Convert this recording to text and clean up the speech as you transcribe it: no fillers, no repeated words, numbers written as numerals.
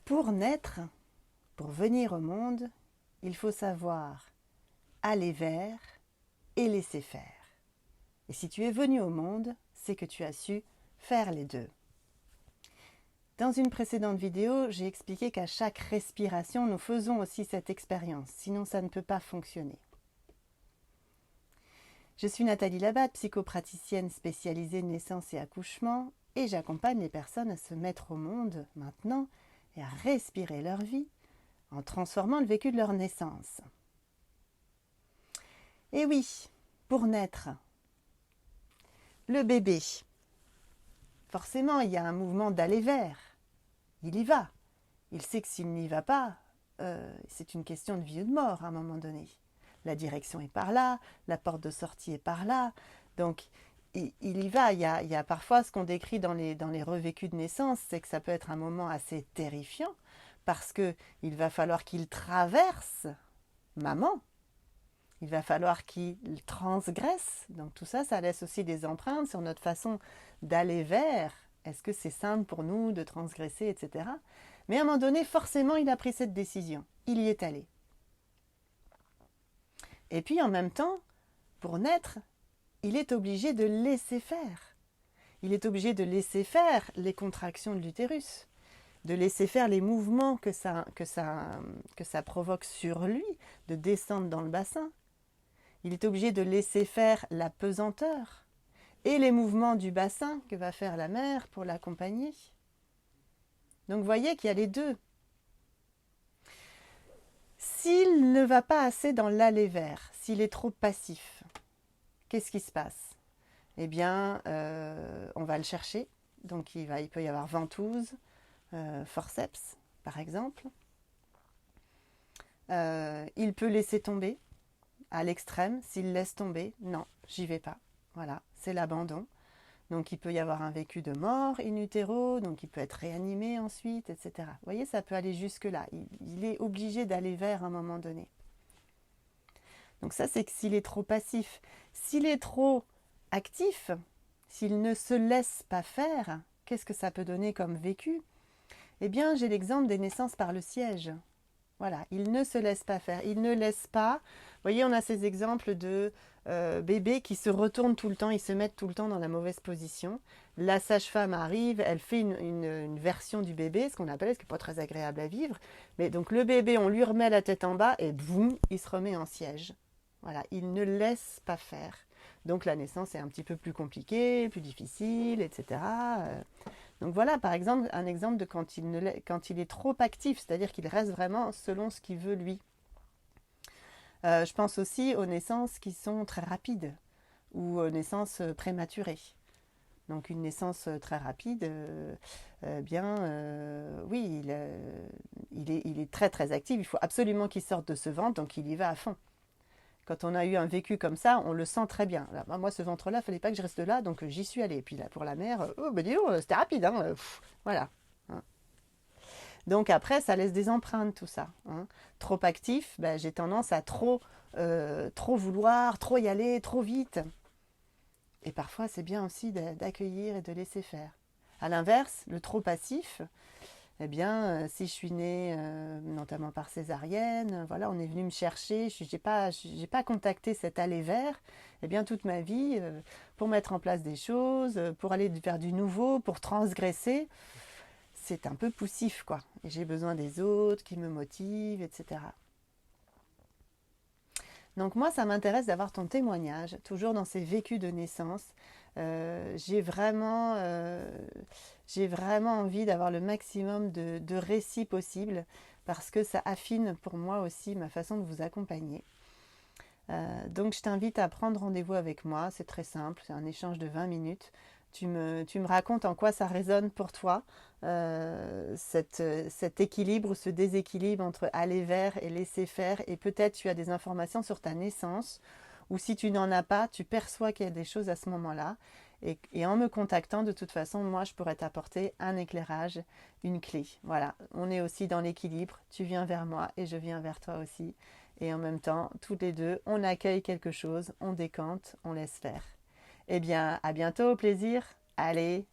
Pour naître, pour venir au monde, il faut savoir aller vers et laisser faire. Et si tu es venu au monde, c'est que tu as su faire les deux. Dans une précédente vidéo, j'ai expliqué qu'à chaque respiration, nous faisons aussi cette expérience, sinon ça ne peut pas fonctionner. Je suis Nathalie Labatte, psychopraticienne spécialisée naissance et accouchement, et j'accompagne les personnes à se mettre au monde maintenant et à respirer leur vie en transformant le vécu de leur naissance. Et oui, pour naître, le bébé, forcément il y a un mouvement d'aller vers, il y va. Il sait que s'il n'y va pas, c'est une question de vie ou de mort à un moment donné. La direction est par là, la porte de sortie est par là, donc il y va. Il y a parfois ce qu'on décrit dans les revécus de naissance, c'est que ça peut être un moment assez terrifiant, parce qu'il va falloir qu'il traverse maman, il va falloir qu'il transgresse, donc tout ça, ça laisse aussi des empreintes sur notre façon d'aller vers. Est-ce que c'est simple pour nous de transgresser, etc. Mais à un moment donné, forcément, il a pris cette décision. Il y est allé. Et puis, en même temps, pour naître, il est obligé de laisser faire. Il est obligé de laisser faire les contractions de l'utérus, de laisser faire les mouvements que ça provoque sur lui, de descendre dans le bassin. Il est obligé de laisser faire la pesanteur et les mouvements du bassin que va faire la mère pour l'accompagner. Donc vous voyez qu'il y a les deux. S'il ne va pas assez dans l'aller vers, s'il est trop passif, qu'est-ce qui se passe? Eh bien, on va le chercher. Donc il peut y avoir ventouse, forceps par exemple. Il peut laisser tomber à l'extrême. S'il laisse tomber, non, j'y vais pas. Voilà, c'est l'abandon. Donc il peut y avoir un vécu de mort in utero, donc il peut être réanimé ensuite, etc. Vous voyez, ça peut aller jusque-là. Il est obligé d'aller vers un moment donné. Donc ça, c'est que s'il est trop passif. S'il est trop actif, s'il ne se laisse pas faire, qu'est-ce que ça peut donner comme vécu? Eh bien, j'ai l'exemple des naissances par le siège. Voilà, il ne se laisse pas faire, il ne laisse pas. Vous voyez, on a ces exemples de bébés qui se retournent tout le temps, ils se mettent tout le temps dans la mauvaise position. La sage-femme arrive, elle fait une version du bébé, ce qu'on appelle, ce qui n'est pas très agréable à vivre. Mais donc le bébé, on lui remet la tête en bas et boum, il se remet en siège. Voilà, il ne laisse pas faire. Donc la naissance est un petit peu plus compliquée, plus difficile, etc. Donc voilà, par exemple, un exemple de quand il est trop actif, c'est-à-dire qu'il reste vraiment selon ce qu'il veut lui. Je pense aussi aux naissances qui sont très rapides ou aux naissances prématurées. Donc une naissance très rapide, oui, il est très très actif, il faut absolument qu'il sorte de ce ventre, donc il y va à fond. Quand on a eu un vécu comme ça, on le sent très bien. Là, moi, ce ventre-là, il ne fallait pas que je reste là, donc j'y suis allée. Et puis là, pour la mère, dis donc, c'était rapide, hein, voilà. Hein. Donc après, ça laisse des empreintes, tout ça. Hein. Trop actif, j'ai tendance à trop vouloir, trop y aller, trop vite. Et parfois, c'est bien aussi d'accueillir et de laisser faire. À l'inverse, le trop passif, eh bien, si je suis née notamment par césarienne, voilà, on est venu me chercher, je n'ai pas contacté cet aller vers, eh bien, toute ma vie, pour mettre en place des choses, pour aller vers du nouveau, pour transgresser, c'est un peu poussif, quoi. Et j'ai besoin des autres qui me motivent, etc. Donc moi, ça m'intéresse d'avoir ton témoignage, toujours dans ces vécus de naissance. J'ai vraiment envie d'avoir le maximum de récits possibles parce que ça affine pour moi aussi ma façon de vous accompagner. Donc je t'invite à prendre rendez-vous avec moi, c'est très simple, c'est un échange de 20 minutes. Tu me racontes en quoi ça résonne pour toi, cet équilibre ou ce déséquilibre entre aller vers et laisser faire. Et peut-être tu as des informations sur ta naissance, ou si tu n'en as pas, tu perçois qu'il y a des choses à ce moment-là. Et en me contactant, de toute façon, moi, je pourrais t'apporter un éclairage, une clé. Voilà, on est aussi dans l'équilibre. Tu viens vers moi et je viens vers toi aussi. Et en même temps, toutes les deux, on accueille quelque chose, on décante, on laisse faire. Eh bien, à bientôt, au plaisir. Allez,